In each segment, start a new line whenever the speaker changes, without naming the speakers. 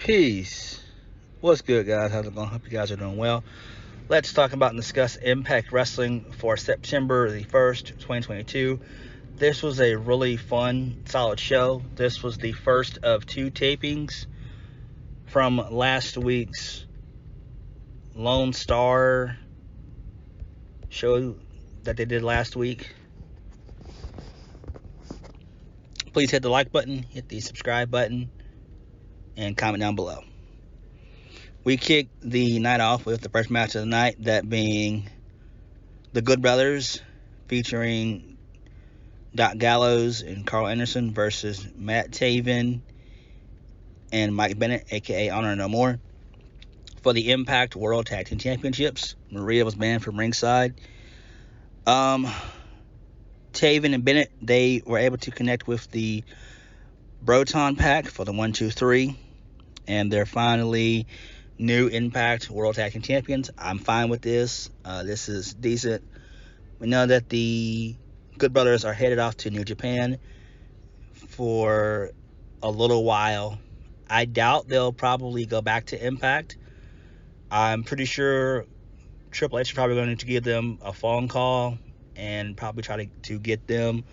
Peace. What's good, guys? How's it going? Hope you guys are doing well. Let's talk about and discuss Impact Wrestling for September the 1st, 2022. This was a really fun, solid show. This was the first of two tapings from last week's Lone Star show that they did last week. Please hit the like button, hit the subscribe button, and comment down below. We kicked the night off with the first match of the night, that being the Good Brothers featuring Doc Gallows and Carl Anderson versus Matt Taven and Mike Bennett, aka Honor No More, for the Impact World Tag Team Championships. Maria was banned from ringside. Taven and Bennett, they were able to connect with the Broton Pack for the 1, 2, 3, and they're finally new Impact World Tag Team Champions. I'm fine with this. This is decent. We know that the Good Brothers are headed off to New Japan for a little while. I doubt they'll probably go back to Impact. I'm pretty sure Triple H is probably going to give them a phone call and probably try to get them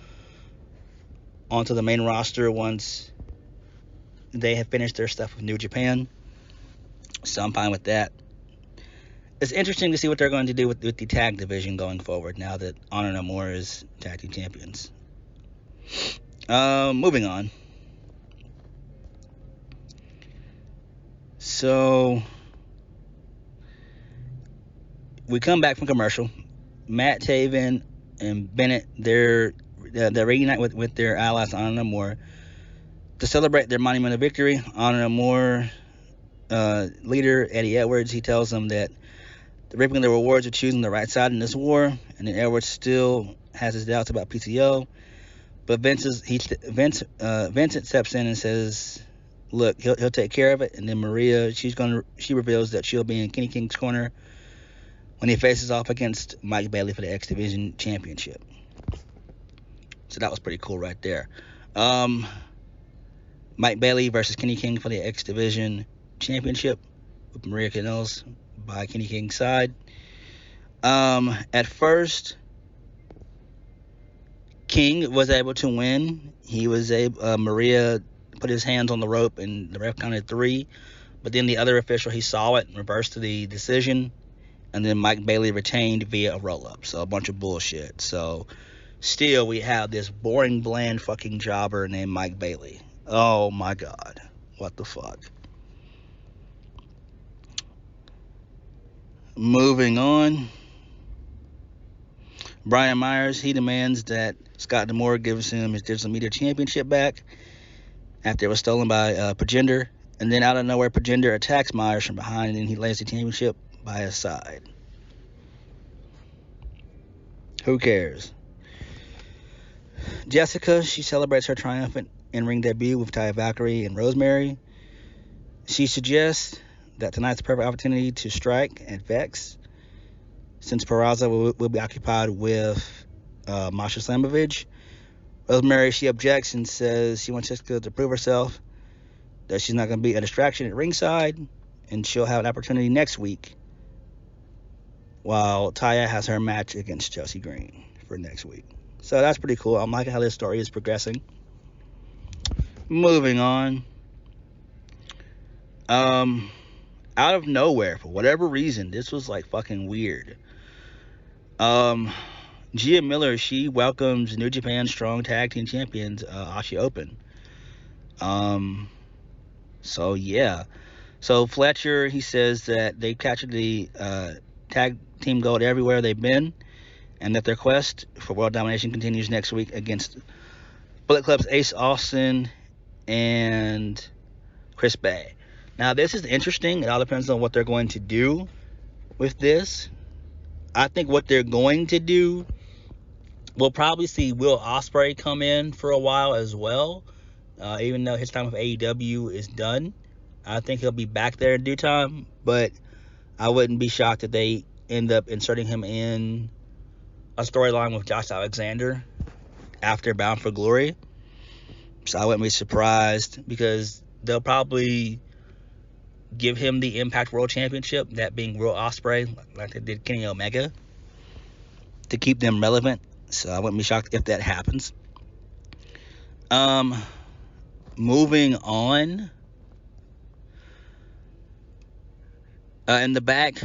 onto the main roster once they have finished their stuff with New Japan. So I'm fine with that. It's interesting to see what they're going to do with the tag division going forward now that Honor No More is tag team champions. Moving on. So we come back from commercial. Matt Taven and Bennett, they reunite with their allies Honor No More to celebrate their monumental victory. Honor No More leader Eddie Edwards, he tells them that the reaping the rewards of choosing the right side in this war, and then Edwards still has his doubts about PCO, but Vincent steps in and says, look, he'll take care of it. And then Maria, she reveals that she'll be in Kenny King's corner when he faces off against Mike Bailey for the X Division Championship. So that was pretty cool right there. Mike Bailey versus Kenny King for the X Division Championship with Maria Kanellis by Kenny King's side. At first, King was able to win. Maria put his hands on the rope and the ref counted 3, but then the other official, he saw it and reversed the decision, and then Mike Bailey retained via a roll-up. So a bunch of bullshit. So still we have this boring, bland fucking jobber named Mike Bailey. Oh my god, what the fuck. Moving on, Brian Myers, he demands that Scott D'Amore gives him his digital media championship back after it was stolen by Pagender. And then out of nowhere, Pagender attacks Myers from behind, and then he lays the championship by his side. Who cares? Jessica, she celebrates her triumphant in-ring debut with Taya Valkyrie and Rosemary. She suggests that tonight's the perfect opportunity to strike at Vex, since Purrazzo will be occupied with Masha Slamovich. Rosemary, she objects and says she wants Jessica to prove herself, that she's not going to be a distraction at ringside, and she'll have an opportunity next week, while Taya has her match against Chelsea Green for next week. So that's pretty cool. I'm liking how this story is progressing. Moving on. Out of nowhere, for whatever reason, this was like fucking weird. Gia Miller, she welcomes New Japan Strong Tag Team Champions Ashi Open. So yeah. So Fletcher, he says that they captured the tag team gold everywhere they've been, and that their quest for world domination continues next week against Bullet Club's Ace Austin and Chris Bay. Now, this is interesting. It all depends on what they're going to do with this. I think what they're going to do, we'll probably see Will Ospreay come in for a while as well. Even though his time with AEW is done, I think he'll be back there in due time. But I wouldn't be shocked if they end up inserting him in a storyline with Josh Alexander after Bound for Glory. So I wouldn't be surprised, because they'll probably give him the Impact World Championship, that being Will Ospreay, like they did Kenny Omega, to keep them relevant. So I wouldn't be shocked if that happens. Moving on. In the back,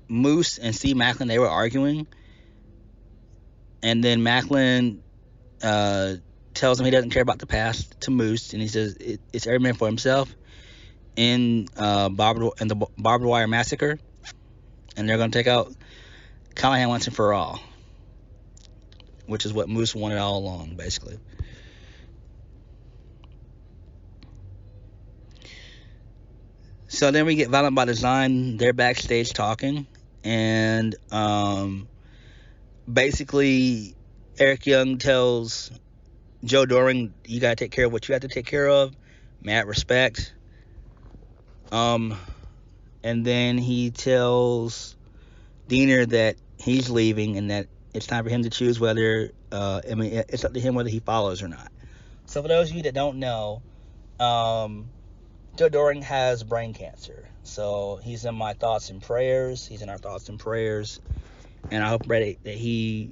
Moose and Steve Maclin, they were arguing. And then Maclin tells him he doesn't care about the past to Moose, and he says it's every man for himself in the barbed wire massacre, and they're going to take out Callahan once and for all, which is what Moose wanted all along, basically. So then we get Violent by Design. They're backstage talking, and basically Eric Young tells Joe Doring, you got to take care of what you have to take care of. Mad respect. And then he tells Diener that he's leaving and that it's time for him to choose whether, it's up to him whether he follows or not. So for those of you that don't know, Joe Doring has brain cancer. So he's in my thoughts and prayers. He's in our thoughts and prayers. And I hope that he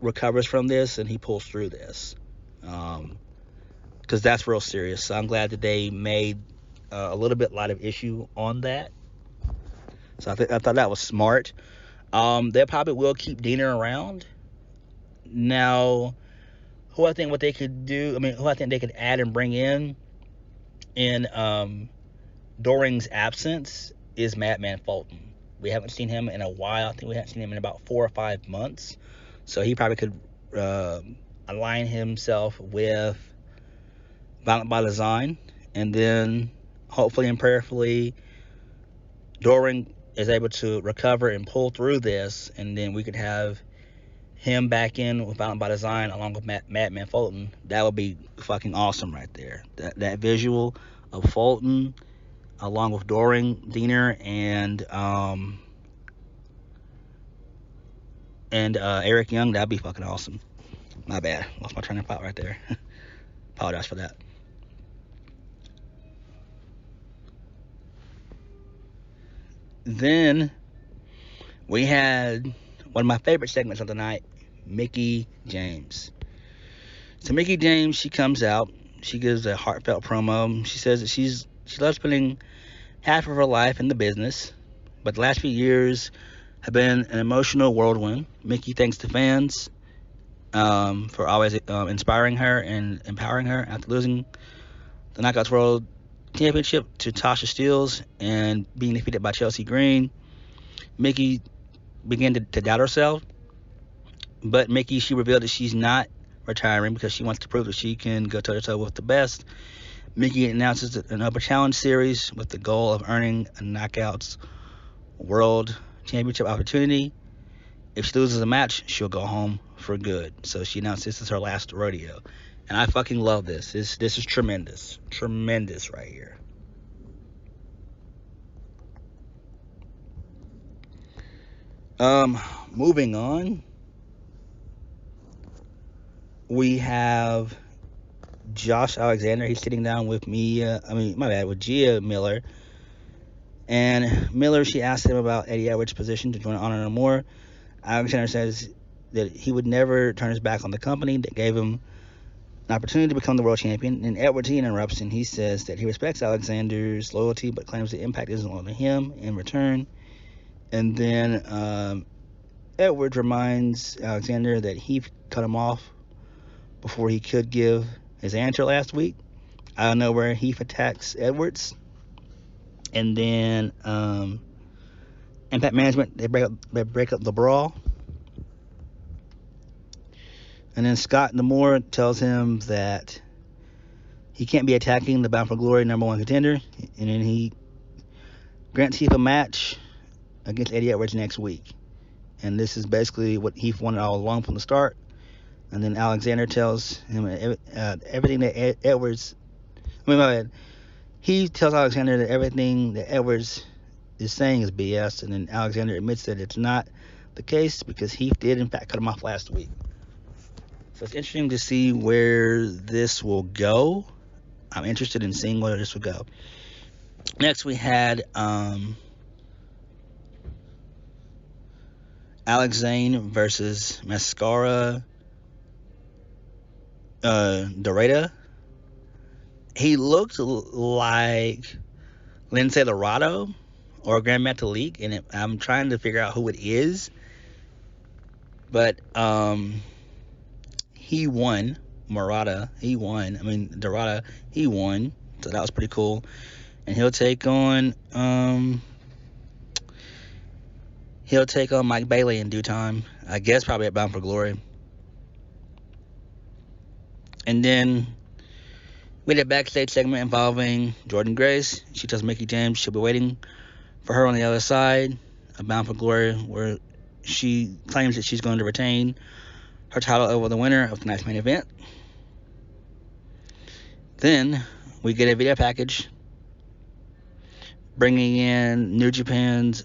recovers from this and he pulls through this. Because that's real serious. So I'm glad that they made a little bit light of issue on that. So I thought that was smart. They probably will keep Diener around. Now, who I think they could add and bring in Doring's absence is Madman Fulton. We haven't seen him in a while. I think we haven't seen him in about 4 or 5 months. So he probably could align himself with Violent by Design. And then, hopefully and prayerfully, Doring is able to recover and pull through this. And then we could have him back in with Violent by Design along with Madman Fulton. That would be fucking awesome right there. That visual of Fulton along with Doring, Diener, and Eric Young, that'd be fucking awesome. My bad, lost my train of thought right there. Apologize for that. Then we had one of my favorite segments of the night, Mickie James. So Mickie James, she comes out, she gives a heartfelt promo. She says that she loves spending half of her life in the business, but the last few years have been an emotional whirlwind. Mickie thanks the fans for always inspiring her and empowering her after losing the Knockouts World Championship to Tasha Steelz and being defeated by Chelsea Green. Mickie began to doubt herself, but Mickie, she revealed that she's not retiring because she wants to prove that she can go toe-to-toe with the best. Mickie announces an Upper Challenge series with the goal of earning a Knockouts World Championship opportunity. If she loses a match, she'll go home for good. So she announced this is her last rodeo. And I fucking love this. This is tremendous. Tremendous right here. Moving on. We have Josh Alexander. He's sitting down with with Gia Miller. And Miller, she asked him about Eddie Edwards' position to join Honor No More. Alexander says that he would never turn his back on the company that gave him an opportunity to become the world champion. And Edwards, he interrupts and he says that he respects Alexander's loyalty, but claims the impact isn't on him in return. And then Edwards reminds Alexander that he cut him off before he could give his answer last week. Out of nowhere, Heath attacks Edwards. And then Impact Management, they break up the brawl. And then Scott D'Amore tells him that he can't be attacking the Bound for Glory #1 contender. And then he grants Heath a match against Eddie Edwards next week. And this is basically what Heath wanted all along from the start. And then Alexander tells him everything that Edwards... He tells Alexander that everything that Edwards is saying is BS. And then Alexander admits that it's not the case because Heath did, in fact, cut him off last week. So it's interesting to see where this will go. I'm interested in seeing where this will go. Next, we had Alex Zane versus Mascara Dorada. He looked like Lindsay Dorado or Grand Metalik, and I'm trying to figure out who it is. But he won. Dorada, he won. So that was pretty cool. And he'll take on Mike Bailey in due time. I guess probably at Bound for Glory. And then we had a backstage segment involving Jordynne Grace. She tells Mickie James she'll be waiting for her on the other side of Bound for Glory, where she claims that she's going to retain her title over the winner of tonight's main event. Then we get a video package bringing in New Japan's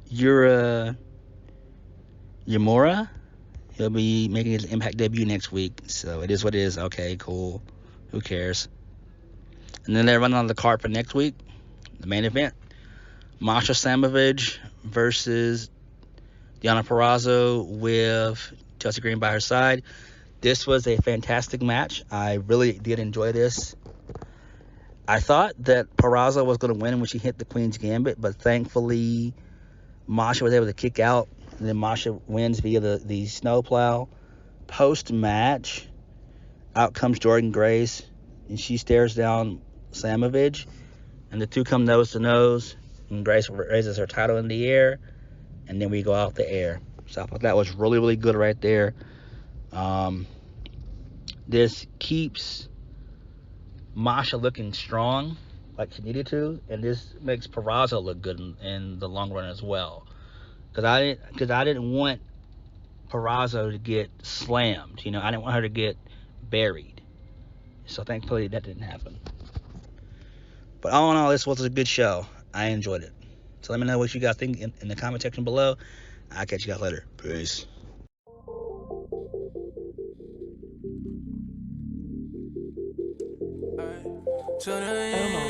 Yura Yamura. He'll be making his Impact debut next week, so it is what it is. Okay, cool. Who cares? And then they're running on the card for next week, the main event. Masha Slamovich versus Deonna Purrazzo with Chelsea Green by her side. This was a fantastic match. I really did enjoy this. I thought that Purrazzo was going to win when she hit the Queen's Gambit, but thankfully Masha was able to kick out, and then Masha wins via the snowplow. Post-match, out comes Jordynne Grace, and she stares down Slamovich, and the two come nose to nose, and Grace raises her title in the air, and then we go out the air. So I thought that was really, really good right there. This keeps Masha looking strong like she needed to, and this makes Purrazzo look good in the long run as well. Because I didn't want Purrazzo to get slammed. I didn't want her to get buried. So thankfully that didn't happen. But all in all, this was a good show. I enjoyed it. So let me know what you guys think in the comment section below. I'll catch you guys later. Peace.
To the end.